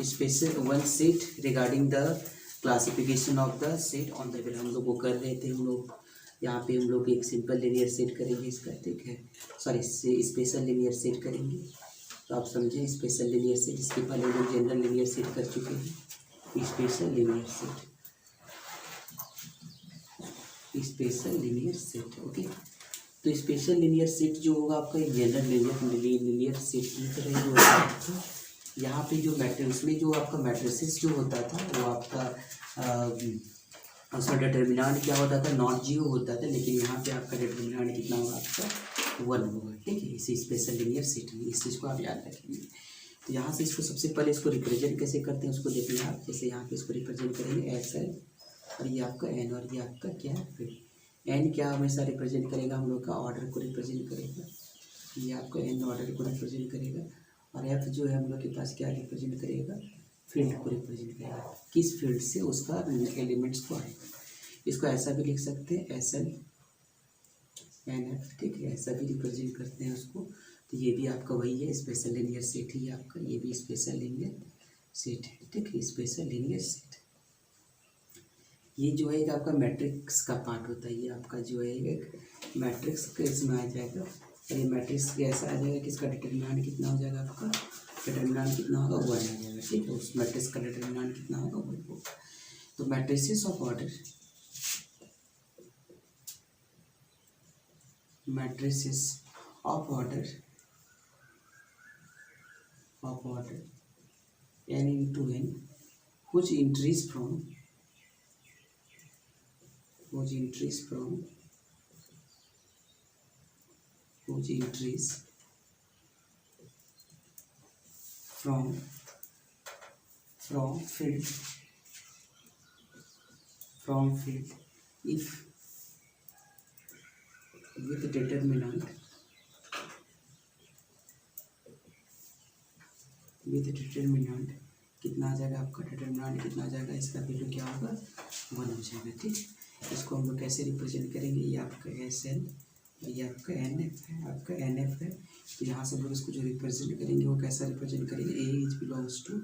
Special one set regarding the classification of the set on the table हम लोग वो कर रहे थे। हम लोग यहाँ पे हम लोग एक सिंपल लीनियर सेट करेंगे इसका, ठीक है, सॉरी स्पेशल लीनियर सेट करेंगे। तो आप समझें स्पेशल लीनियर सेट, इसके पहले हम लोग जनरल लीनियर सेट कर चुके हैं। Special linear set, special linear set, okay. तो स्पेशल लीनियर सेट जो होगा आपका एक जनरल लीनियर सेट की तरह ही होगा आपका। यहाँ पे जो मैट्रिक्स में जो आपका मैट्रिसेस जो होता था वो आपका उसका डिटर्मिनेंट क्या होता था, नॉट जीरो होता था, लेकिन यहाँ पे आपका डिटर्मिनेंट कितना होगा आपका 1 होगा, ठीक है। इसी स्पेशल लीनियर सेट में इस चीज़ को आप याद रखेंगे। तो यहाँ से इसको सबसे पहले इसको रिप्रेजेंट कैसे करते हैं उसको देखिए आप। जैसे यहाँ पे इसको रिप्रेजेंट करेंगे एस एल और ये आपका एन और ये आपका क्या है फिर एन क्या हमेशा रिप्रेजेंट करेगा हम लोग का ऑर्डर को रिप्रेजेंट करेगा, ये आपका एन ऑर्डर को रिप्रेजेंट करेगा। और एफ जो है हम लोग के पास क्या रिप्रेजेंट करेगा, फील्ड को रिप्रेजेंट करेगा, किस फील्ड से उसका एलिमेंट्स को आएगा। इसको ऐसा भी लिख सकते हैं एस एल एन एफ, ठीक है, ऐसा भी रिप्रेजेंट करते हैं उसको। तो ये भी आपका वही है, स्पेशल लीनियर सेट ही आपका, ये भी स्पेशल लीनियर सेट है, ठीक है, स्पेशल लीनियर सेट। ये जो है आपका मैट्रिक्स का पार्ट होता है, ये आपका जो है एक मैट्रिक्स के इसमें आ जाएगा। और ये मैट्रिक्स ऐसा आ जाएगा कि इसका डिटर्मिनेंट कितना हो जाएगा आपका, डिटर्मिनेंट कितना होगा 1 आ जाएगा, ठीक है। उस मैट्रिक्स का डिटर्मिनेंट कितना होगा 1 होगा। तो matrices of order, matrices of order n into n which entries from field if with determinant कितना आ जाएगा आपका, डिटर्मिनेंट कितना आ जाएगा, इसका वैल्यू क्या होगा 1 हो जाएगा, ठीक। इसको हम लोग कैसे रिप्रेजेंट करेंगे, ये आपका एस एन और ये आपका एन एफ है, आपका एन एफ है। तो यहाँ से हम लोग इसको जो रिप्रेजेंट करेंगे वो कैसा रिप्रेजेंट करेंगे, A is belongs to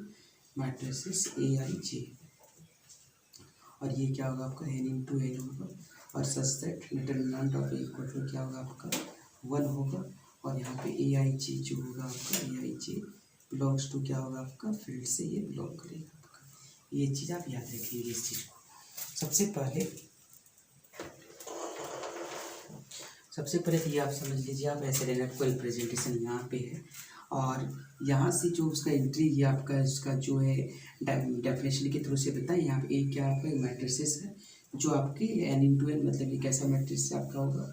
matrices a i j, और ये क्या होगा आपका एन इंटू एन होगा, और such that determinant of equal to क्या होगा आपका 1 होगा। और यहाँ पे ए आई जे जो होगा आपका, ए आई जे बिलोंग्स टू क्या होगा आपका, फील्ड से ये बिलोंग करेगा आपका। ये चीज़ आप याद रखिए इस चीज़ को। सबसे पहले तो ये आप समझ लीजिए, आप ऐसे लेना आपको रिप्रेजेंटेशन यहाँ पे है, और यहाँ से जो उसका एंट्री ये आपका इसका जो है डेफिनेशन के थ्रू से बताएं। यहाँ पे एक क्या आपका मैट्रिसेस है जो आपके एन इंटू एन, मतलब ये कैसा मैट्रिक्स आपका होगा,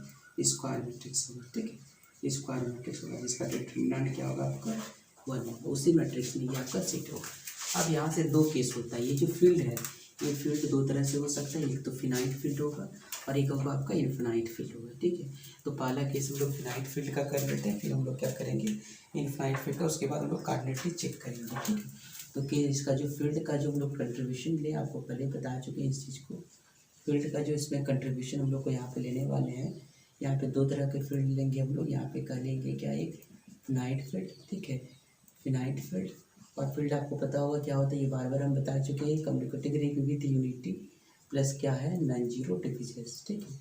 स्क्वायर मैट्रिक्स होगा, ठीक है, स्क्वायर मैट्रिक्स होगा जिसका डिटर्मिनेंट क्या होगा आपका 1 होगा। उसी मैट्रिक्स में ये आपका सेट होगा। अब यहाँ से दो केस होता है, ये जो फील्ड है ये फील्ड दो तरह से हो सकता है, एक तो फिनाइट फील्ड होगा और एक होगा आपका इनफिनाइट फील्ड होगा, ठीक है। तो पहला केस हम लोग फिनाइट फील्ड का कर लेते हैं, फिर हम लोग क्या करेंगे इनफिनाइट फील्ड का, उसके बाद हम लोग कोऑर्डिनेट चेक करेंगे, ठीक है। तो केस इसका जो फील्ड का जो हम लोग कंट्रीब्यूशन ले, आपको पहले बता चुके हैं इस चीज़ को। फील्ड का जो इसमें कंट्रीब्यूशन हम लोग को यहाँ पे लेने वाले हैं, यहाँ पे दो तरह के फील्ड लेंगे हम लोग। यहाँ पे कर लेंगे क्या, एक फिनाइट फील्ड, ठीक है, फिनाइट फील्ड। और फील्ड आपको पता होगा क्या होता है, ये बार बार हम बता चुके हैं, communicative ring with unity plus क्या है नॉन जीरो डिविजन्स, ठीक है।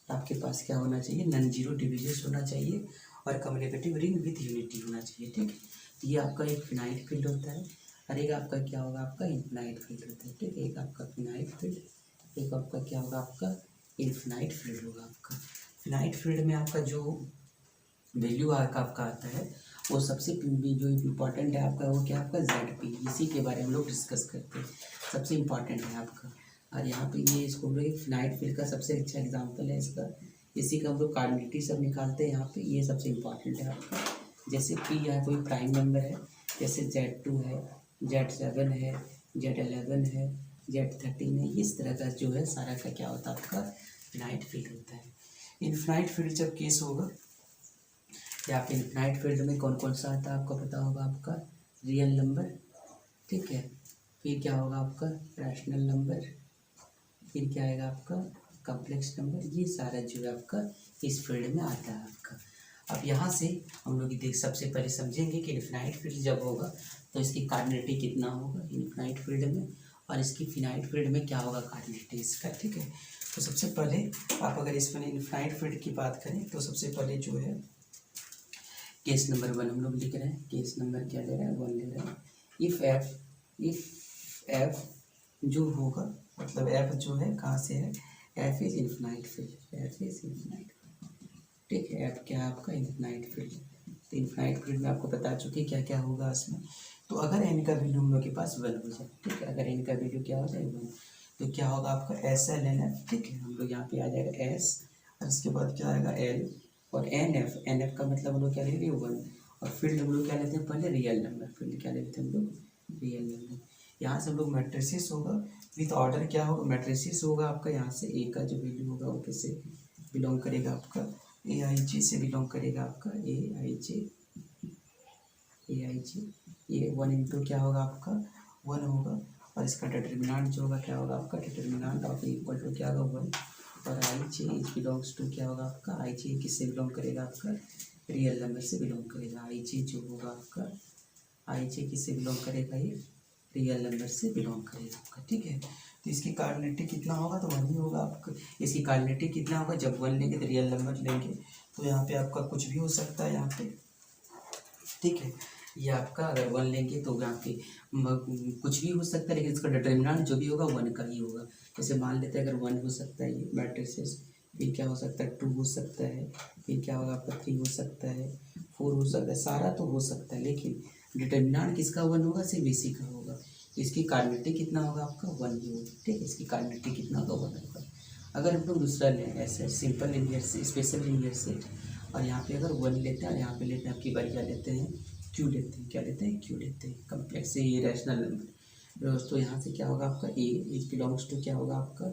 आपके पास क्या होना चाहिए, नॉन जीरो डिविजन्स होना चाहिए और कम्युनिकेटिव रिंग विथ यूनिटी होना चाहिए, ठीक है। तो ये आपका एक फिनाइट फील्ड होता है और एक आपका क्या होगा आपका इनफिनाइट फील्ड होता है, ठीक है। एक आपका फिनाइट फील्ड, एक आपका क्या होगा आपका इनफिनाइट फील्ड होगा आपका। फिनाइट फील्ड में आपका जो वैल्यू आपका आता है वो सबसे जो इम्पोर्टेंट है आपका, वो क्या आपका जेड पी, इसी के बारे में हम लोग डिस्कस करते हैं, सबसे इम्पोर्टेंट है आपका। और यहाँ पे ये इसको हम लोग एक फिनाइट फील्ड का सबसे अच्छा एग्जांपल है इसका, इसी का हम लोग कार्डिनिटी सब निकालते हैं यहाँ पे, ये सबसे इम्पोर्टेंट है आपका। जैसे पी यहाँ कोई प्राइम नंबर है, जैसे Z2 है, Z7 है, Z11 है, Z13 है, इस तरह का जो है सारा का क्या होता है आपका फिनाइट फील्ड होता है। इनफिनाइट फील्ड जब केस होगा, या फिर इनफिनाइट फील्ड में कौन कौन सा आता है आपको पता होगा, आपका रियल नंबर, ठीक है, फिर क्या होगा आपका रैशनल नंबर, फिर क्या आएगा आपका कॉम्प्लेक्स नंबर, ये सारा जो है आपका इस फील्ड में आता है आपका। अब यहाँ से हम लोग देख सबसे पहले समझेंगे कि इनफिनाइट फील्ड जब होगा तो इसकी कार्डिनलिटी कितना होगा इनफिनाइट फील्ड में, और इसकी फिनाइट फील्ड में क्या होगा कार्डिनलिटी इसका। ठीक है, तो सबसे पहले आप अगर इस पर इनफिनाइट फील्ड की बात करें तो सबसे पहले जो है केस नंबर 1 हम लोग लिख रहे हैं। केस नंबर क्या ले रहे हैं 1 ले रहे हैं। इफ़ एफ जो होगा मतलब एफ जो है कहाँ से है, F is infinite field, F is infinite. ठीक है, एफ क्या है आपका इनफिनाइट फील्ड। तो इनफिनाइट फील्ड में आपको बता चुके क्या क्या होगा इसमें। तो अगर एन का वैल्यू हम लोग के पास 1 हो जाए, ठीक है, अगर एन का वैल्यू क्या हो जाए 1, तो क्या होगा आपका एस एल एन एफ। ठीक है, हम लोग यहाँ पे आ जाएगा एस और इसके बाद क्या आएगा एल और एन एफ का मतलब हम लोग क्या ले रहे हैं 1, और फील्ड हम लोग क्या लेते हैं पहले रियल नंबर, फील्ड क्या लेते हैं हम लोग रियल नंबर। यहाँ से हम लोग मैट्रिसेस होगा विथ ऑर्डर क्या होगा, मैट्रिसेस होगा आपका यहाँ से ए का जो वैल्यू होगा वो किससे बिलोंग करेगा आपका ए आई जे से बिलोंग करेगा आपका ए आई जे, ये 1 इंटू क्या होगा आपका 1 होगा, और इसका डिटर्मिनेंट जो होगा क्या होगा आपका डिटर्मिनेंट ऑफ इक्वल टू क्या होगा 1, और आई जे इज बिलोंग्स टू क्या होगा आपका आई जे किससे बिलोंग करेगा आपका रियल नंबर से बिलोंग करेगा। आई जे जो होगा आपका आई जे किससे बिलोंग करेगा ये रियल नंबर से बिलोंग करेगा आपका। ठीक है, तो इसकी कार्डिनलिटी कितना होगा तो 1 ही होगा आपका। इसकी कार्डिनलिटी कितना होगा जब 1 लेंगे तो रियल नंबर लेंगे, तो यहाँ पे आपका कुछ भी हो सकता है यहाँ पे। ठीक है, ये आपका अगर 1 लेंगे तो यहाँ पे कुछ भी हो सकता है, लेकिन इसका डिटर्मिनेंट जो भी होगा 1 का ही होगा। जैसे मान लेते हैं अगर 1 हो सकता है ये मैट्रिसेस, फिर क्या हो सकता है 2 हो सकता है, फिर क्या होगा आपका 3 हो सकता है, 4 हो सकता है, सारा तो हो सकता है, लेकिन डिटर्मिनेंट किसका 1 होगा सिर्फ इसी का होगा। इसकी कार्डिनलिटी कितना होगा आपका 1 ही होगा। ठीक है, इसकी कार्डिनलिटी कितना होगा 1 होगा। अगर हम लोग दूसरा लें ऐसे सिंपल लीनियर से स्पेशल लीनियर सेट, और यहाँ पे अगर 1 लेते हैं और यहाँ पे लेते हैं आपकी बारी क्या लेते हैं क्यू लेते हैं, क्या लेते हैं क्यू लेते हैं, कम्प्लेक्स से ये रैशनल नंबर दोस्तों। यहाँ से क्या होगा आपका ए इज बिलोंग्स टू क्या होगा आपका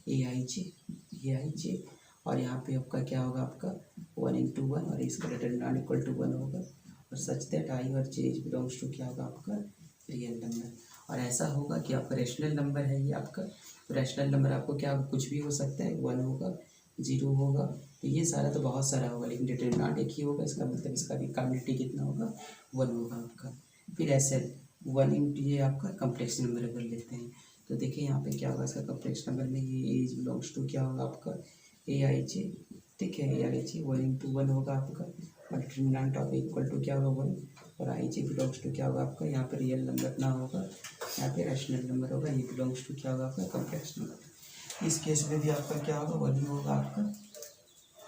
ए आई जे, और यहाँ पे आपका क्या होगा आपका 1 इंटू 1, और इसका डिटर्मिनेंट इक्वल टू 1 होगा, और सच दैट आई और जे इज बिलोंग्स टू क्या होगा आपका रियल नंबर। और ऐसा होगा कि आपका रैशनल नंबर है ये आपका, तो रैशनल नंबर आपको क्या कुछ भी हो सकता है 1 होगा 0 होगा, तो ये सारा तो बहुत सारा होगा, लेकिन डिटर्मिनेंट एक ही होगा, इसका मतलब इसका भी कार्डिनलिटी कितना होगा 1 होगा आपका। फिर ऐसे 1 इंटू ये आपका कम्प्लेक्स नंबर अगर लेते हैं तो देखिए यहाँ पे क्या होगा इसका कम्प्लेक्स नंबर में ये इज बिलोंग्स टू क्या होगा आपका ए आई जे। ठीक है, ए आई जे 1 इंटू 1 होगा आपका, और डिटर्मिनेंट ऑफ इक्वल टू क्या होगा 1, और आई जे बिलोंग्स टू क्या होगा आपका यहाँ पे रियल नंबर ना होगा, यहाँ पे रैशनल नंबर होगा, ये बिलोंग्स टू क्या होगा आपका कम्प्लेक्स नंबर। इस केस में भी आपका क्या होगा 1 ही होगा आपका,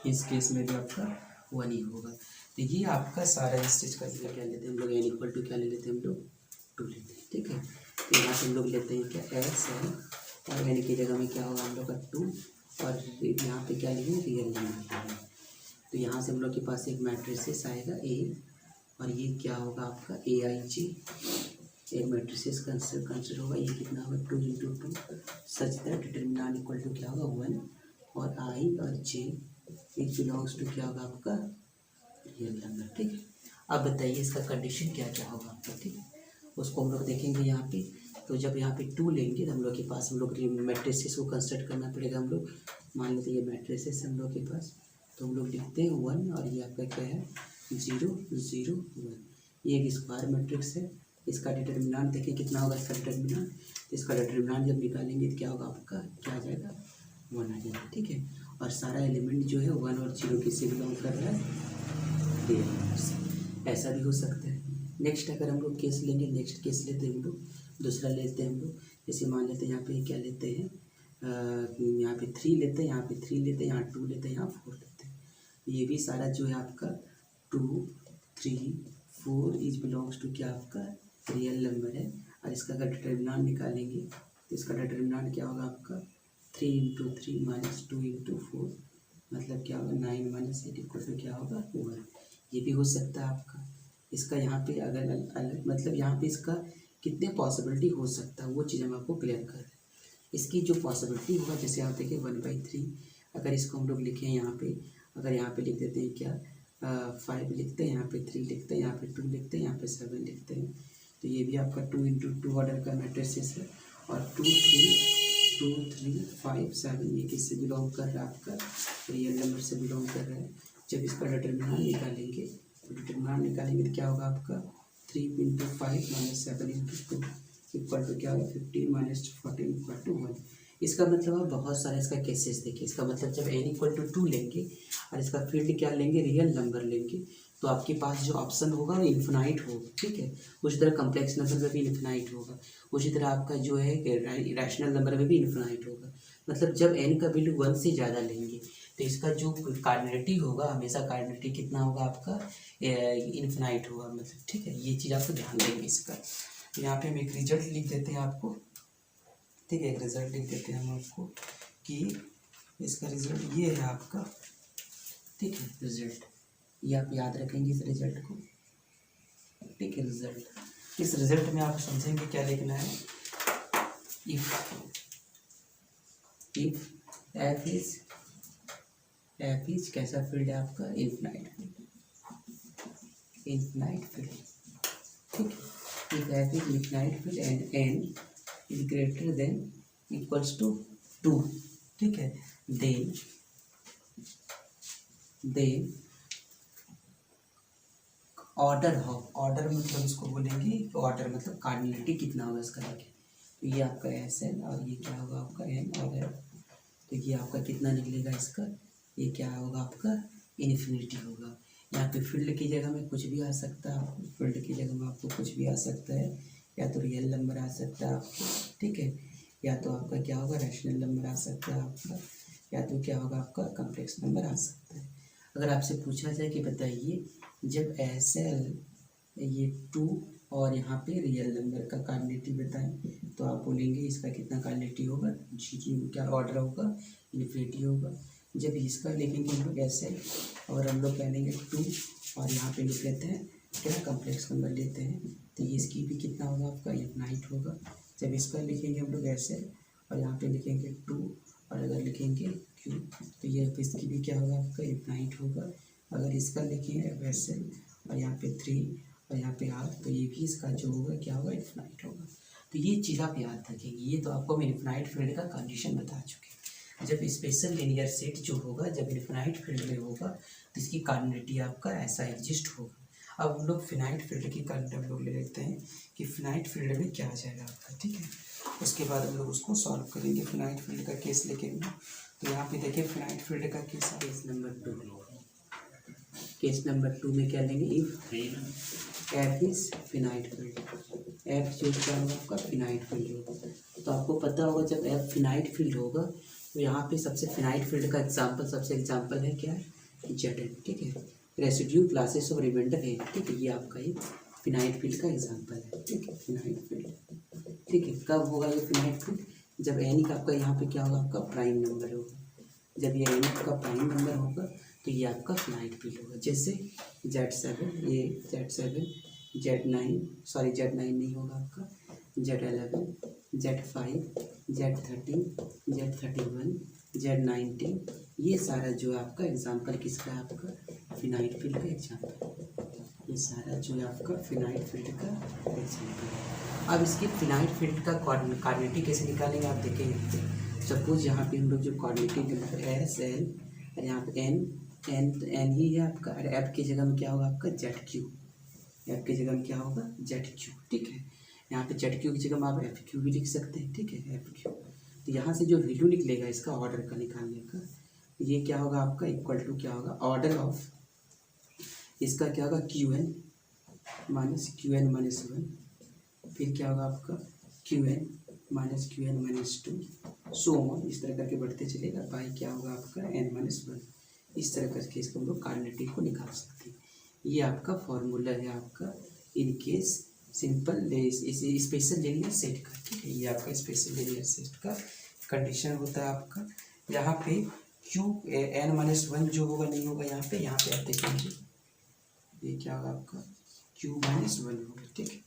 इस केस में भी आपका 1 ही होगा। तो ये आपका सारा इस चीज़ का क्या लेते हैं हम लोग एन इक्वल टू क्या ले लेते हैं हम लोग 2 लेते हैं। ठीक है, तो यहाँ से हम लोग लेते हैं क्या एस है, और एन की जगह में क्या होगा हम लोग का 2, और यहाँ पे क्या लेंगे रियल नंबर। तो यहाँ से हम लोग के पास एक मैट्रिसेस आएगा ए, और ये क्या होगा आपका ए आई जी, एक मैट्रिसेस कंसिडर होगा, ये कितना होगा 2 into 2 such that determinant equal to क्या होगा 1, और आई और जे इट बिलोंग्स टू क्या होगा आपका रियल नंबर। ठीक है, अब बताइए इसका कंडीशन क्या क्या होगा आपका। ठीक है, उसको हम लोग देखेंगे यहाँ पे। तो जब यहाँ पे 2 लेंगे तो हम लोग के पास हम लोग मैट्रिसेस को कंसिडर करना पड़ेगा। हम लोग मान लेते हैं ये मैट्रिसेस है हम लोग के पास, तो हम लोग लिखते हैं 1, और ये आपका क्या है 0 0 1, ये एक स्क्वायर मैट्रिक्स है। इसका डिटर्मिनेंट देखिए कितना होगा इसका डिटर्मिनेंट, तो इसका डिटर्मिनेंट जब निकालेंगे तो क्या होगा आपका क्या आ जाएगा 1 आ जाएगा। ठीक है, और सारा एलिमेंट जो है 1 और 0 किससे बिलोंग कर रहा है रियल नंबर से, ऐसा भी हो सकता है। नेक्स्ट अगर हम लोग केस लेंगे, नेक्स्ट केस लेते हैं हम लोग, दूसरा लेते हैं हम लोग, जैसे मान लेते हैं यहाँ पे क्या लेते हैं यहाँ पे 3 लेते हैं, यहाँ पे 3 लेते हैं, यहाँ 2 लेते हैं, यहाँ 4 लेते हैं। ये भी सारा जो है आपका 2 3 4 इज बिलोंग्स टू क्या आपका रियल नंबर है, और इसका अगर डिटर्मिनेंट निकालेंगे तो इसका डिटर्मिनेंट क्या होगा आपका 3 इंटू 3 माइनस 2 इंटू 4, मतलब क्या होगा 9 माइनस 8 इक्वल टू क्या होगा 1। ये भी हो सकता है आपका। इसका यहाँ पे अगर अलग मतलब यहाँ पे इसका कितने पॉसिबिलिटी हो सकता है वो चीज़ हम आपको क्लियर कर रहे हैं। इसकी जो पॉसिबिलिटी होगा, जैसे आप देखिए 1/3, अगर इसको हम लोग लिखें यहाँ पे, अगर यहाँ पे लिख देते हैं क्या 5 लिखते हैं, यहाँ पे 3 लिखते हैं, यहाँ पे 2 लिखते हैं, यहाँ पे 7 लिखते हैं, तो ये भी आपका 2 इंटू 2 ऑर्डर का मैट्रिसेस है, और 2 3 5 7 ये किससे बिलोंग कर रहा है आपका रियल नंबर से बिलोंग कर रहा है। जब इसका डिटरमिनेंट निकालेंगे तो क्या होगा आपका 3 इंटू 5 माइनस 7 इंटू 2 इक्वल टू क्या होगा 15 माइनस 14 इक्वल टू 1। इसका मतलब आप बहुत सारे इसका केसेस देखिए। इसका मतलब जब n इक्वल टू 2 लेंगे और इसका फील्ड क्या लेंगे, रियल नंबर लेंगे, तो आपके पास जो ऑप्शन होगा वो इन्फिनाइट होगा, ठीक है। उसी तरह कम्प्लेक्स नंबर में भी इन्फिनाइट होगा, उसी तरह आपका जो है रैशनल नंबर में भी इन्फिनाइट होगा। मतलब जब n का वैल्यू 1 से ज़्यादा लेंगे तो इसका जो कार्डिनलिटी होगा हमेशा कार्डिनलिटी कितना होगा आपका इन्फिनाइट होगा, मतलब ठीक है। ये चीज़ आपको ध्यान देंगे इसका। यहाँ पे हम एक रिजल्ट लिख देते हैं आपको, ठीक है। एक रिजल्ट लिख देते हैं हम आपको कि इसका रिजल्ट ये है आपका, ठीक है। रिजल्ट ये आप याद रखेंगे इस रिजल्ट को, ठीक है। रिजल्ट, इस रिजल्ट में आप समझेंगे क्या लिखना है। इफ एफ इज कैसा फील्ड है आपका, इन्फिनाइट फील्ड, ठीक है। If F is infinite field and n is greater than equals to 2, ठीक है, देन ऑर्डर मतलब इसको बोलेंगे, ऑर्डर मतलब कार्डिनलिटी कितना होगा इसका देखें। तो ये आपका एस एन और ये क्या होगा आपका एन और एफ, तो ये आपका कितना निकलेगा इसका, ये क्या होगा आपका इन्फिनिटी होगा। यहाँ पे फील्ड की जगह में कुछ भी आ सकता है, फील्ड की जगह में आपको कुछ भी आ सकता है, या तो रियल नंबर आ सकता है आपको, ठीक है, या तो आपका क्या होगा रैशनल नंबर आ सकता है आपका, या तो क्या होगा आपका कम्प्लेक्स नंबर आ सकता है। अगर आपसे पूछा जाए कि बताइए जब एस एल ये 2 और यहाँ पे रियल नंबर का कार्डिनलिटी बताएं, तो आप बोलेंगे इसका कितना कार्डिनलिटी होगा, जी क्या ऑर्डर होगा, इन्फिनिटी होगा। जब इसका लिखेंगे हम लोग एस एल और हम लोग कह लेंगे 2 और यहाँ पे लिख लेते हैं क्या कम्प्लेक्स नंबर लेते हैं, तो ये इसकी भी कितना होगा आपका इन्फिनाइट होगा। जब इसका लिखेंगे हम लोग एस एल और यहाँ पे लिखेंगे 2 और अगर लिखेंगे क्यू, तो ये इसकी भी क्या होगा आपका इन्फिनाइट होगा। अगर इसका लिखेंगे एस एल और यहाँ पे 3 और यहाँ पे आर, तो ये भी इसका जो होगा क्या होगा इन्फिनाइट होगा। तो ये चीज़ आप याद रखेंगे। ये तो आपको हम इन्फिनाइट फील्ड का कंडीशन बता चुके हैं। जब स्पेशल लीनियर सेट जो होगा जब इन्फिनाइट फील्ड में होगा तो इसकी कार्डिनलिटी आपका ऐसा एग्जिस्ट होगा। अब हम लोग फिनाइट फील्ड की कंडीशन हम लोग ले लेते हैं कि फिनाइट फील्ड में क्या आ जाएगा आपका, ठीक है। उसके बाद हम लोग उसको सॉल्व करेंगे। फिनाइट फील्ड का केस लेके तो यहाँ पे देखिए फिनाइट फील्ड का केस केस नंबर 2 में क्या लेंगे, if F is finite field, F जो क्या होगा आपका फिनाइट फील्ड होगा। तो आपको पता होगा जब एफ फिनाइट फील्ड होगा तो यहाँ पे सबसे फिनाइट फील्ड का एग्जाम्पल है क्या है, जेड है, ठीक है। रेसिड्यू क्लासेस ऑफ रिमाइंडर है, ठीक है। ये आपका एक फिनाइट फील्ड का एग्जाम्पल है, ठीक है। फिनाइट फील्ड, ठीक है। कब होगा ये फिनाइट फील्ड, जब एन का आपका यहाँ पे क्या होगा आपका प्राइम नंबर होगा। जब ये एन का प्राइम नंबर होगा तो ये आपका फिनाइट फील्ड होगा। जैसे Z7 ये Z7 Z9 नहीं होगा आपका, Z11 Z5 Z13 Z31 Z19, ये सारा जो है आपका एग्जाम्पल किसका है आपका फिनाइट फील्ड का एग्जाम्पल। ये सारा जो है आपका फिनाइट फील्ड का एग्जाम्पल है। अब इसकी फिनाइट फील्ड का कार्डिनलिटी कैसे निकालेंगे आप देखेंगे। सपोज यहाँ पे हम लोग जो कार्डिनलिटी एस एल और यहाँ पे एन ही है आपका, और एफ की जगह में क्या होगा आपका जेड क्यू, एफ की जगह में क्या होगा जेड क्यू, ठीक है। यहाँ पे जेड क्यू की जगह में आप एफ क्यू भी लिख सकते हैं, ठीक है, एफ क्यू। तो यहाँ से जो वैल्यू निकलेगा इसका ऑर्डर का निकालने का, ये क्या होगा आपका इक्वल टू क्या होगा ऑर्डर ऑफ इसका क्या होगा क्यू एन माइनस 1, फिर क्या होगा आपका q n minus 2, so on, इस तरह करके बढ़ते चलेगा बाई क्या होगा आपका n-1। इस तरह करके इसको हम लोग कार्डिनलिटी को निकाल सकते हैं। ये आपका फॉर्मूला है आपका in case simple special linear set का, ठीक है। ये आपका स्पेशल लीनियर सेट का कंडीशन होता है आपका। यहाँ पे क्यू n-1 जो होगा नहीं होगा, यहाँ पे आप देखेंगे ये क्या होगा आपका q-1 होगा, ठीक है।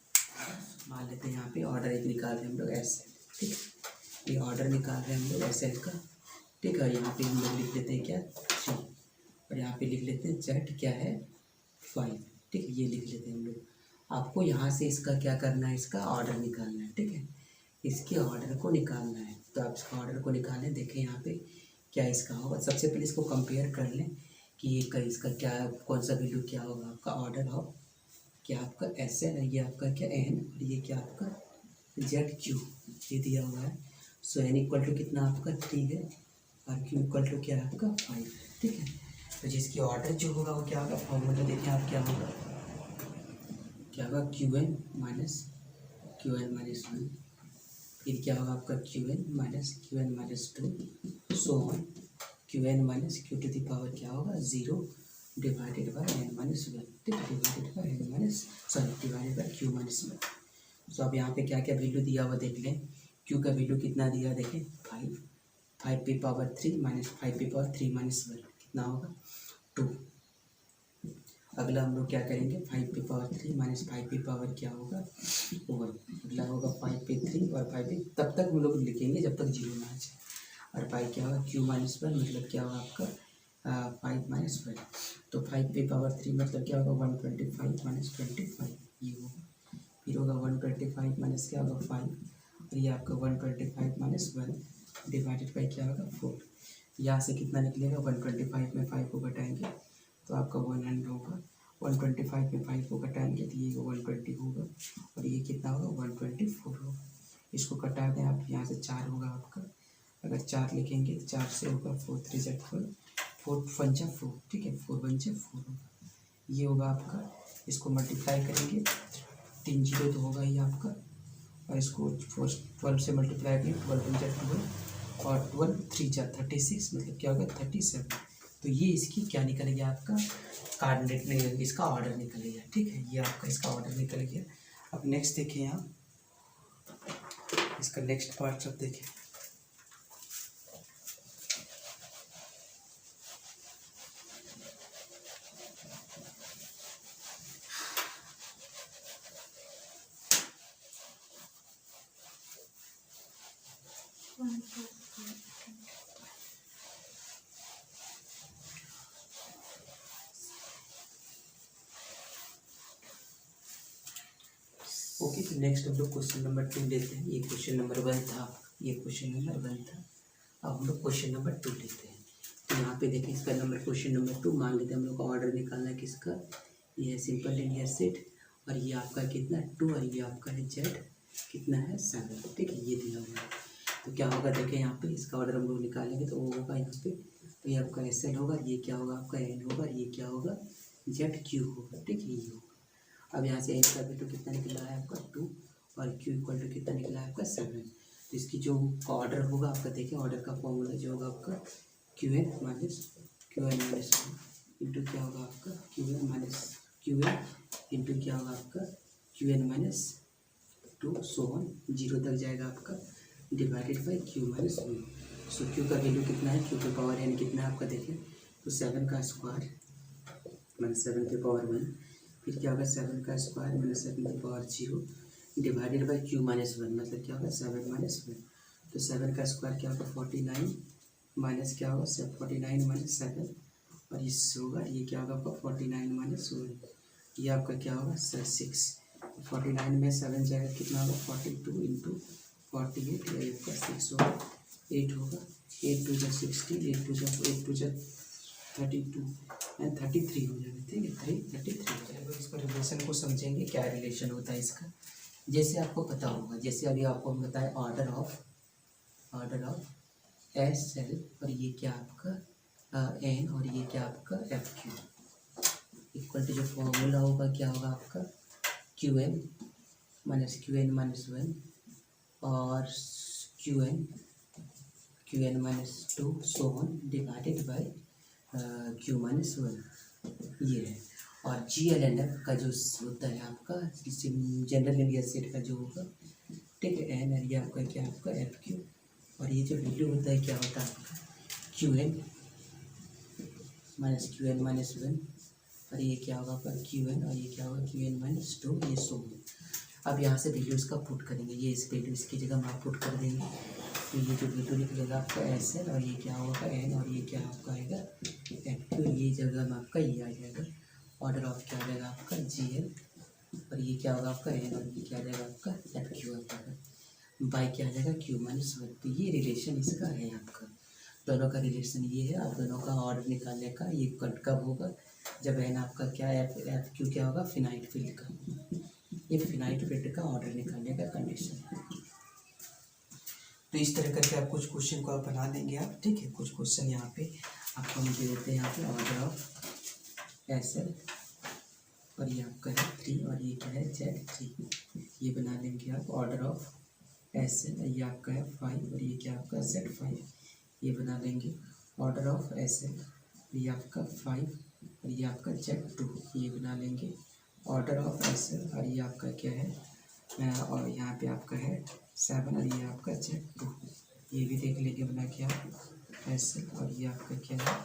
मान लेते हैं यहाँ पे ऑर्डर एक निकाल रहे हैं हम लोग एस एल, ठीक है। ये ऑर्डर निकाल रहे हैं हम लोग एस एल का, ठीक है। यहाँ पे हम लोग लिख लेते हैं क्या 3 और यहाँ पे लिख लेते हैं जेड क्या है 5, ठीक है। ये लिख लेते हैं हम लोग। आपको यहाँ से इसका क्या करना है, इसका ऑर्डर निकालना है, ठीक है। इसके ऑर्डर को निकालना है, तो आप इसका ऑर्डर को निकालें। देखें यहाँ पे क्या इसका होगा। सबसे पहले इसको कंपेयर कर लें कि ये का इसका क्या कौन सा वैल्यू क्या होगा आपका ऑर्डर ऑफ क्या आपका एस एन, ये आपका क्या एन, और ये क्या आपका जेड क्यू, ये दिया हुआ है। सो एन इक्वल टू कितना आपका 3 है और क्यू इक्वल टू क्या है आपका 5, ठीक है। तो जिसकी ऑर्डर जो होगा वो क्या होगा, फॉर्मूला देखें आप क्या होगा, क्या होगा क्यू एन माइनस वन, फिर क्या होगा आपका q n minus 2 so on q n minus q to the power क्या होगा 0 डिवाइडेड बाय एन माइनस 1, ठीक है, डिवाइडेड बाय क्यू माइनस 1। सो अब यहाँ पे क्या क्या वैल्यू दिया हुआ देख लें। क्यू का वैल्यू कितना दिया देखें 5 पे पावर 3 माइनस 5 पे पावर 3 माइनस 1 कितना होगा 2। अगला हम लोग क्या करेंगे 5 पे पावर 3 माइनस 5 पे पावर क्या होगा 1, अगला होगा 5 पे 3 और 5 पे, तब तक हम लोग लिखेंगे जब तक 0 ना आ जाए। और 5 क्या होगा क्यू माइनस 1 मतलब क्या होगा आपका 5 माइनस 1, तो 5 पे पावर 3 मतलब क्या होगा 125 माइनस 25 ये होगा, फिर होगा 125 माइनस क्या होगा 5 और ये आपका 125 माइनस 1 डिवाइडेड बाई क्या होगा 4। यहाँ से कितना निकलेगा 125 में 5 को घटाएंगे तो आपका 100 होगा, 125 में 5 को घटाएंगे तो ये 120 होगा और ये कितना होगा 124 होगा। इसको घटा दें आप, यहाँ से 4 होगा आपका, अगर 4 लिखेंगे तो 4 से होगा 4 3 जा 4 4 1 जा 4, ठीक है, 4 1 जा 4 होगा, ये होगा आपका। इसको मल्टीप्लाई करेंगे 3 0 तो होगा ही आपका, और इसको 12 से मल्टीप्लाई करेंगे 12 1 जा 12 और 12 3 जा 36 मतलब क्या होगा 37। तो ये इसकी क्या निकल गया आपका कार्डिनेट नहीं, इसका ऑर्डर निकल गया, ठीक है, ये आपका इसका ऑर्डर निकल गया। अब नेक्स्ट देखें यहाँ, इसका नेक्स्ट पार्ट सब देखें। ओके, तो नेक्स्ट हम लोग क्वेश्चन नंबर 2 लेते हैं। ये क्वेश्चन नंबर 1 था, ये क्वेश्चन नंबर 1 था। अब हम लोग क्वेश्चन नंबर 2 लेते हैं। तो यहाँ पे देखें इसका नंबर क्वेश्चन नंबर 2 मान लेते हैं, हम लोग का ऑर्डर निकालना है किसका, ये है सिंपल लिनियर सेट और ये आपका कितना 2 और ये आपका है जेड कितना है 7, ठीक है, ये दिया हुआ है। तो क्या होगा देखें यहाँ पे इसका ऑर्डर हम लोग निकालेंगे तो वो होगा यहाँ पे, तो ये आपका एस एल होगा, ये क्या होगा आपका एन होगा, ये क्या होगा जेड क्यू होगा, ठीक है, ये होगा। अब यहाँ से एन का वैल्यू कितना निकला है आपका 2 और क्यू इक्वल टू कितना निकला है आपका 7। तो इसकी जो ऑर्डर होगा आपका देखिए, ऑर्डर का फॉर्मूला जो होगा आपका क्यू एन माइनस इंटू क्या होगा आपका क्यू एन इंटू क्या होगा आपका क्यू एन माइनस 2 सो 0 तक जाएगा आपका divided by q minus 1। So Q का वैल्यू कितना है, क्यू के पावर एन कितना है आपका देखिए, तो 7 का स्क्वायर माइनस 7 के पावर 1, फिर क्या होगा 7 का स्क्वायर माइनस 7 की power 0 divided by q minus 1 मतलब क्या होगा 7 माइनस 1। तो 7 का स्क्वायर क्या होगा 49 माइनस क्या होगा 49 माइनस 7 और इस होगा ये क्या होगा आपका 49 माइनस 1, ये आपका क्या होगा 6। 49 में 7 जाएगा कितना होगा 42 इंटू 48 या आपका 6 होगा 8 होगा, 8 2 जा 16, 8 2 जा 32 एंड 33 हो जाएगा, ठीक है, 33 हो जाएगा। इसको रिलेशन को समझेंगे क्या रिलेशन होता है इसका, जैसे आपको पता होगा, जैसे अभी आपको हम बताएं ऑर्डर ऑफ एस एल और ये क्या आपका एन और ये क्या आपका एफ क्यू इक्वल टू जो फॉर्मूला होगा क्या होगा आपका क्यू एन माइनस 1 और q n minus 2 so on divided by q minus 1 ये है। और जी एल एन एफ का जो होता है आपका जनरल लिनियर सेट का जो होगा, ठीक है, एन और ये आपका क्या आपका एफ क्यू और ये जो वैल्यू होता है क्या होता है आपका क्यू एन माइनस 1 और ये क्या होगा आपका क्यू एन और ये क्या होगा क्यू एन माइनस 2 ये सो। अब यहाँ से वैल्यूज का पुट करेंगे, ये इस वैल्यू इसकी जगह हम आप पुट कर देंगे, तो ये जो वैल्यू निकलेगा आपका एस एल और ये क्या होगा एन और ये क्या आपका आएगा एफ क्यू, ये जगह में आपका ये आ जाएगा ऑर्डर ऑफ क्या आ जाएगा आपका जी एल और ये क्या होगा आपका एन और ये क्या आ जाएगा आपका एफ क्यू आ जाएगा बाई क्या आ जाएगा क्यू माइनस 1। तो ये रिलेशन इसका है आपका। दोनों का रिलेशन ये है। आप दोनों का ऑर्डर निकालने का ये कब होगा, जब एन आपका क्या एफ क्यू क्या होगा, फिनाइट फील्ड का। ये फिनाइट फील्ड का ऑर्डर निकालने का कंडीशन है। तो इस तरह करके आप कुछ क्वेश्चन को आप बना लेंगे आप, ठीक है। कुछ क्वेश्चन यहाँ पे आपको हम दे देते हैं। यहाँ पे ऑर्डर ऑफ एस एल और ये आपका है 3 और ये क्या है Z3, ये बना लेंगे आप। ऑर्डर ऑफ एस एल ये आपका है 5 और ये क्या आपका Z5, ये बना लेंगे। ऑर्डर ऑफ एस एल ये आपका 5 और ये आपका Z2, ये बना लेंगे। ऑर्डर ऑफ एस एल और ये आपका क्या है और यहाँ पे आपका है 7 और ये आपका Z2, ये भी देख लेंगे बना के आप एस एल और ये आपका क्या है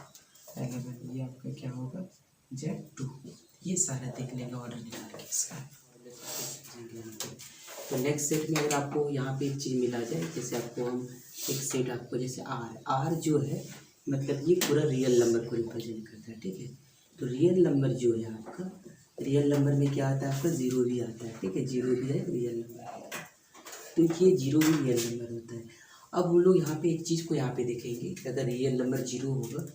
11, ये आपका क्या होगा Z2, ये सारा देख लेंगे ऑर्डर निकाल के इसका। तो नेक्स्ट सेट में अगर आपको यहाँ पे एक चीज़ मिला जाए, जैसे आपको हम एक सेट आपको जैसे आर जो है मतलब ये पूरा रियल नंबर को रिप्रेजेंट करता है, ठीक है। तो रियल नंबर जो है आपका, रियल नंबर में क्या आता है आपका 0 भी आता है, ठीक है। 0 भी है रियल नंबर, तो ये 0 भी रियल नंबर होता है। अब हम लोग यहाँ पे एक चीज़ को यहाँ पे देखेंगे, अगर रियल नंबर 0 होगा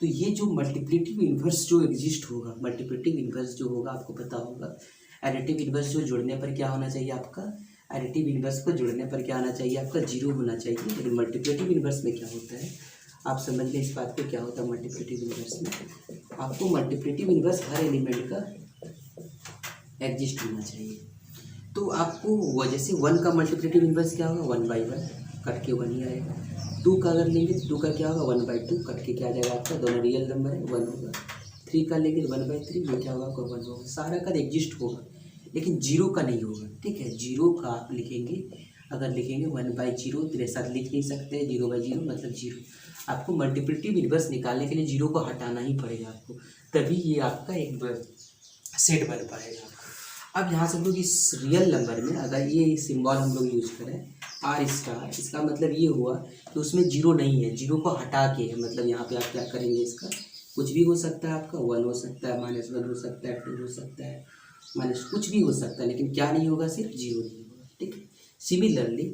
तो ये जो मल्टीप्लिकेटिव इन्वर्स जो एग्जिस्ट होगा, मल्टीप्लिकेटिव इन्वर्स जो होगा आपको पता होगा, एडिटिव इन्वर्स जो जुड़ने पर क्या होना चाहिए आपका, एडिटिव इन्वर्स को जुड़ने पर क्या आना चाहिए आपका 0 होना चाहिए। लेकिन मल्टीप्लिकेटिव इन्वर्स में क्या होता है आप समझ लें इस बात को, क्या होता है मल्टीप्लिकेटिव इन्वर्स में, आपको मल्टीप्लिकेटिव इन्वर्स हर एलिमेंट का एग्जिस्ट होना चाहिए। तो आपको वो जैसे 1 का मल्टीप्लिकेटिव इन्वर्स क्या होगा 1/1, कट के 1 ही आएगा। 2 का अगर लेंगे तो 2 का क्या होगा 1/2, कट के क्या आ जाएगा आपका, दोनों रियल नंबर है 1 होगा। 3 का लेंगे 1/3, ये क्या होगा आपका 1 होगा। सारा का एग्जिस्ट होगा लेकिन 0 का नहीं होगा, ठीक है। 0 का आप लिखेंगे, अगर लिखेंगे 1/0 तेरे साथ लिख नहीं सकते, 0/0 मतलब 0। आपको मल्टीप्लिकेटिव इन्वर्स निकालने के लिए 0 को हटाना ही पड़ेगा आपको, तभी ये आपका एक सेट बन पाएगा। अब यहाँ से हम लोग इस रियल नंबर में अगर ये सिंबल हम लोग यूज करें R*, इसका मतलब ये हुआ कि उसमें 0 नहीं है, 0 को हटा के, मतलब यहाँ पे आप क्या करेंगे, इसका कुछ भी हो सकता है आपका, 1 हो सकता है, -1 हो सकता है, 2 हो सकता है, माइनस कुछ भी हो सकता है, लेकिन क्या नहीं होगा, सिर्फ 0 नहीं होगा, ठीक है। सिमिलरली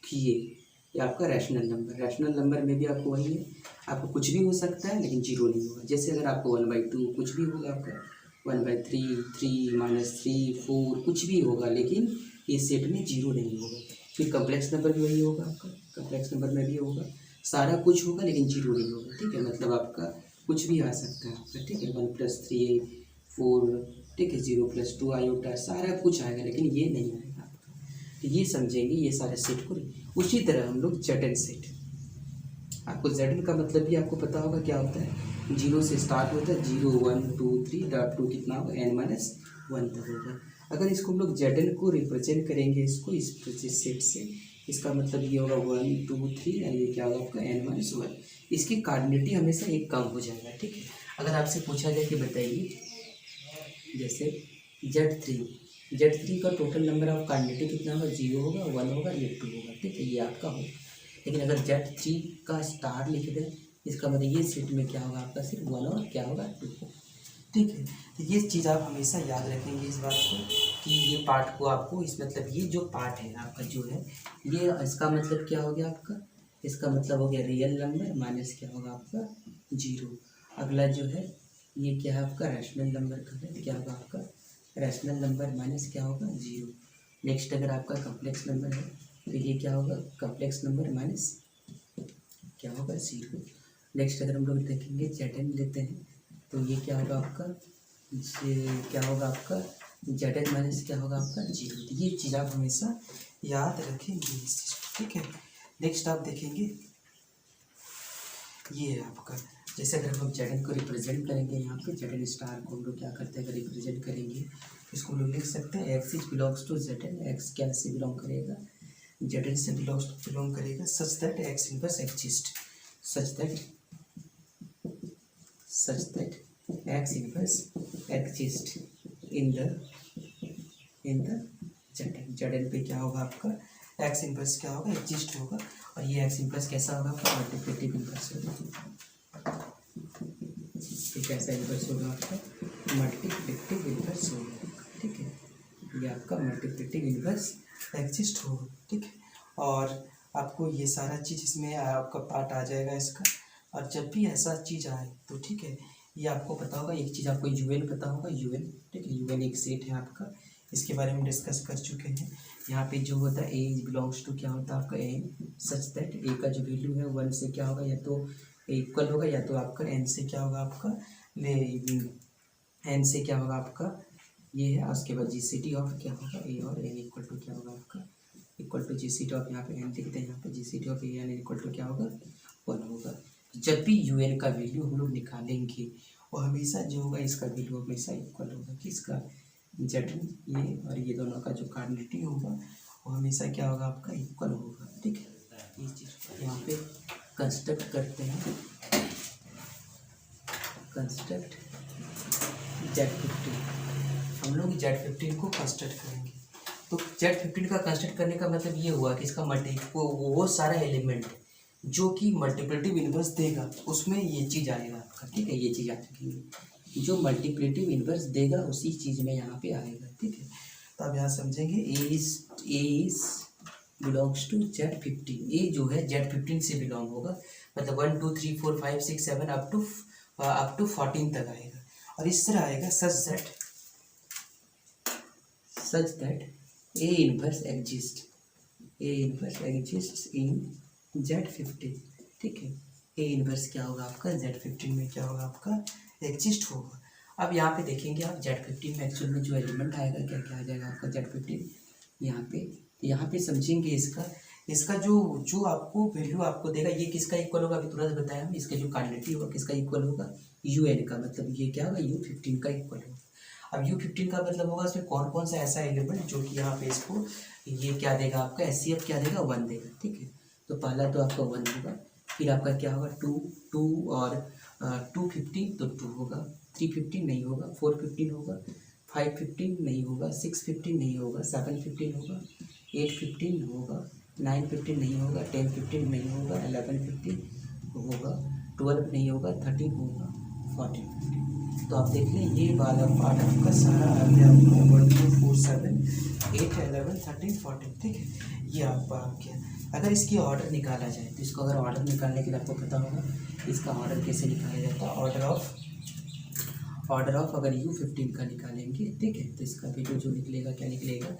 ये आपका रैशनल नंबर में भी आपको वही है, आपको कुछ भी हो सकता है लेकिन 0 नहीं होगा। जैसे अगर आपको 1/2 कुछ भी होगा आपका, 1/3, 3, -3, 4 कुछ भी होगा, लेकिन इस सेट में 0 नहीं होगा। फिर कम्प्लेक्स नंबर भी वही होगा आपका, कम्प्लेक्स नंबर में भी होगा, सारा कुछ होगा लेकिन 0 नहीं होगा, ठीक है। मतलब आपका कुछ भी आ सकता है आपका, ठीक है। 1 + 3 4, ठीक है, 0 + 2 आयोटा, सारा कुछ आएगा लेकिन ये नहीं आएगा आपका। तो ये समझेंगे ये सारे सेट को। उसी तरह हम लोग ZN सेट, आपको ZN का मतलब भी आपको पता होगा क्या होता है, 0 से स्टार्ट होता है, 0 1 2 3 डॉट 2 कितना होगा n-1 तक होगा। अगर इसको हम लोग ZN को रिप्रेजेंट करेंगे इसको इस सेट से, इसका मतलब ये होगा 1 2 3 और ये क्या होगा आपका n-1। इसकी कार्डिनेटी हमेशा एक कम हो जाएगा, ठीक है। अगर आपसे पूछा जाए कि बताइए जैसे Z3 का टोटल नंबर ऑफ कार्डिनेटी कितना होगा, 0 होगा, 1 होगा, ये 2 होगा, ठीक है, ये आपका होगा। लेकिन अगर Z3 का स्टार लिख दें, इसका मतलब ये सेट में क्या होगा आपका सिर्फ 1 और क्या होगा 2, ठीक है। तो ये चीज़ आप हमेशा याद रखेंगे इस बात को कि ये पार्ट को आपको इस मतलब ये जो पार्ट है आपका जो है ये, इसका मतलब क्या हो गया आपका, इसका मतलब हो गया रियल नंबर माइनस क्या होगा आपका 0। अगला जो है ये क्या है आपका रैशनल नंबर का है, क्या होगा आपका रैशनल नंबर माइनस क्या होगा 0। नेक्स्ट अगर आपका कम्प्लेक्स नंबर है तो ये क्या होगा कम्प्लेक्स नंबर माइनस क्या होगा 0। नेक्स्ट अगर हम लोग देखेंगे ZN लेते हैं तो ये क्या होगा आपका, क्या होगा आपका ZN माइनस क्या होगा आपका 0। ये चीज़ आप हमेशा याद रखेंगे इस चीज़ को, ठीक है। नेक्स्ट आप देखेंगे ये है आपका, जैसे अगर हम ZN को रिप्रेजेंट करेंगे, यहाँ पे ZN स्टार को हम लोग क्या करते हैं, अगर रिप्रेजेंट करेंगे इसको हम लोग लिख सकते हैं X belongs to ZN, X क्या से बिलोंग करेगा, ZN से बिलोंग करेगा, such that X inverse exist, such that X inverse exist in the ZN पे क्या होगा आपका X इनवर्स क्या होगा एग्जिस्ट होगा, और ये X इनवर्स कैसा होगा आपका मल्टीप्लिकेटिव इनवर्स होगा। कैसा इन्वर्स होगा आपका मल्टीप्लिकेटिव इन्वर्स होगा, ठीक है। ये आपका मल्टीप्लिकेटिव इन्वर्स एग्जिस्ट होगा, ठीक है। और आपको ये सारा चीज़ इसमें आपका पार्ट आ जाएगा इसका। और जब भी ऐसा चीज़ आए तो ठीक है, ये आपको पता होगा, एक चीज़ आपको यूएन पता होगा, यूएन, ठीक है, यूएन एक सेट है आपका, इसके बारे में डिस्कस कर चुके हैं। यहाँ पे जो होता है ए बिलोंग्स टू क्या होता है आपका एन, सच दैट ए का जो वैल्यू है 1 से क्या होगा, या तो इक्वल होगा या तो आपका एन से क्या होगा आपका एन से क्या होगा आपका ये है। उसके बाद जी सी टी ऑफ क्या होगा ए और एन इक्वल टू क्या होगा आपका equal to G C T of, यहाँ पे एन लिखते हैं, यहाँ पे G C T of a n equal to क्या होगा 1 होगा। जब भी यू एन का वैल्यू हम लोग निकालेंगे वो हमेशा जो होगा इसका वैल्यू हमेशा इक्वल होगा, किसका, जेड, ये और ये दोनों का जो क्वांटिटी होगा वो हमेशा क्या होगा आपका इक्वल होगा, ठीक है। इस चीज़ को यहाँ पे कंस्ट्रक्ट करते हैं, कंस्ट्रक्ट Z15, हम लोग Z15 को कंस्ट्रक्ट करेंगे। तो Z15 का कंस्ट्रक्ट करने का मतलब ये हुआ कि इसका वो सारा एलिमेंट जो कि मल्टीप्लिटिव इन्वर्स देगा उसमें ये चीज़ आएगा आपका, ठीक है, ये चीज़ याद रखेंगे, जो मल्टीप्लिटिव इन्वर्स देगा उसी चीज़ में यहाँ पे आएगा, ठीक है। तो आप यहाँ समझेंगे ए इज बिलोंग्स टू Z15, ए जो है Z15 से बिलोंग होगा, मतलब 1 2 3 4 5 6 7 अप टू 14 तक आएगा। और इस तरह आएगा such that A inverse exist in Z15, ठीक है। ए इनवर्स क्या होगा आपका Z15 में क्या होगा आपका एग्जिस्ट होगा। अब यहाँ पे देखेंगे आप Z15 में एक्चुअल में जो एलिमेंट आएगा क्या क्या आ जाएगा आपका Z15 यहाँ पे समझेंगे इसका जो आपको वैल्यू आपको देगा ये किसका इक्वल होगा, अभी तुरंत बताया हम, इसका जो क्वांटिटी होगा किसका इक्वल होगा UN का, मतलब ये क्या होगा U15 का इक्वल होगा। अब U15 का मतलब होगा उसमें कौन कौन सा ऐसा एलिमेंट जो कि यहाँ पे इसको ये क्या देगा आपका HCF क्या देगा 1 देगा, ठीक है। तो पहला तो आपका 1 होगा, फिर आपका क्या होगा 2 और 215 तो 2 होगा, 315 नहीं होगा, 415 होगा, 515 नहीं होगा, 615 नहीं होगा, 715 होगा, 815 होगा, 915 नहीं होगा, 1015 नहीं होगा, 1115 होगा, 12 नहीं होगा, 13 होगा, 14। तो आप देख लें ये वाला पार्ट आपका सारा आ गया आपका 1 2 4 7 8 11 13 14, ठीक है, ये आपका आ गया। अगर इसकी ऑर्डर निकाला जाए तो इसको अगर ऑर्डर निकालने के लिए आपको पता होगा इसका ऑर्डर कैसे निकाला जाता है, ऑर्डर ऑफ अगर U15 का निकालेंगे, ठीक है, तो इसका वैल्यू जो निकलेगा क्या निकलेगा,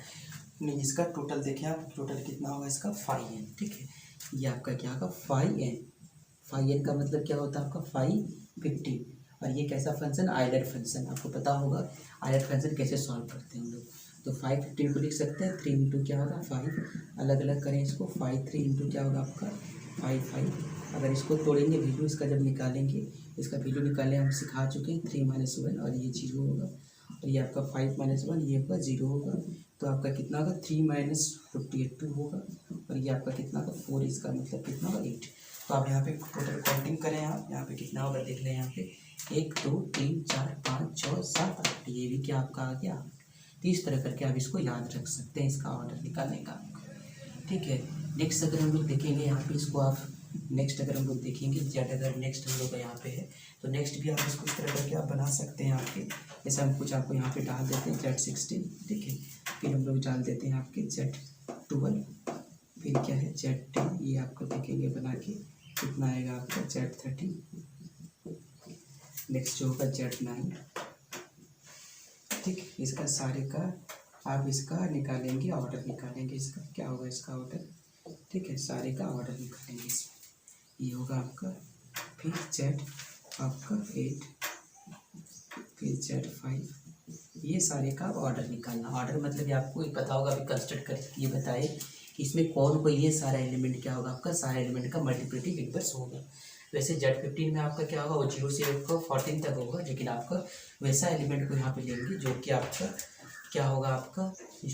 नहीं इसका टोटल देखें आप, टोटल कितना होगा इसका 5n, ठीक है, ये आपका क्या होगा 5n का मतलब क्या होता है आपका 515। और ये कैसा फंक्शन, आइलर फंक्शन, आपको पता होगा आइलर फंक्शन कैसे सॉल्व करते हैं हम लोग। तो 515 को लिख सकते हैं 3 इंटू क्या होगा 5, अलग अलग करें इसको 5 3 इंटू क्या होगा आपका 5 अगर इसको तोड़ेंगे वैल्यू इसका जब निकालेंगे, इसका वैल्यू निकालने हम सिखा चुके हैं 3 - 1 और ये 0 होगा, और ये आपका 5 - 1 ये आपका 0 होगा। तो आपका कितना होगा 3 - 58 2 होगा, और ये आपका कितना होगा 4, इसका मतलब कितना होगा 8। तो आप यहाँ पे टोटल काउंटिंग करें, आप यहाँ पे कितना होगा देख लें, यहाँ पे 1 2 3 4 5 6 7 8, ये भी क्या आपका आ गया। तो इस तरह करके आप इसको याद रख सकते हैं इसका ऑर्डर निकालने का, ठीक है। नेक्स्ट अगर हम लोग देखेंगे यहाँ पे इसको आप नेक्स्ट अगर हम लोग देखेंगे जेड, अगर नेक्स्ट हम लोग का यहाँ पे है तो नेक्स्ट भी आप इसको इस तरह करके आप बना सकते हैं आपके, जैसे हम कुछ आपको यहाँ पे डाल देते हैं Z16, ठीक है, फिर हम लोग डाल देते हैं आपके Z12, फिर क्या है Z10, ये आपको देखेंगे बना के कितना आएगा आपका Z13, नेक्स्ट जो होगा Z9, ठीक, इसका सारे का आप इसका निकालेंगे, ऑर्डर निकालेंगे, इसका क्या होगा इसका ऑर्डर, ठीक है, सारे का ऑर्डर निकालेंगे इसमें, ये होगा आपका, फिर Z आपका 8, फिर Z5, ये सारे का ऑर्डर निकालना। ऑर्डर मतलब ये आपको पता होगा, अभी कंस्ट्रक्ट कर ये बताए कि इसमें कौन को ये सारा एलिमेंट क्या होगा आपका, सारा एलिमेंट का मल्टीप्लिटिव इन्वर्स होगा। वैसे Z15 में आपका क्या होगा वो 0 से आपका 14 तक होगा, लेकिन आपका वैसा एलिमेंट को यहाँ पे लेंगे जो कि आपका क्या होगा आपका जो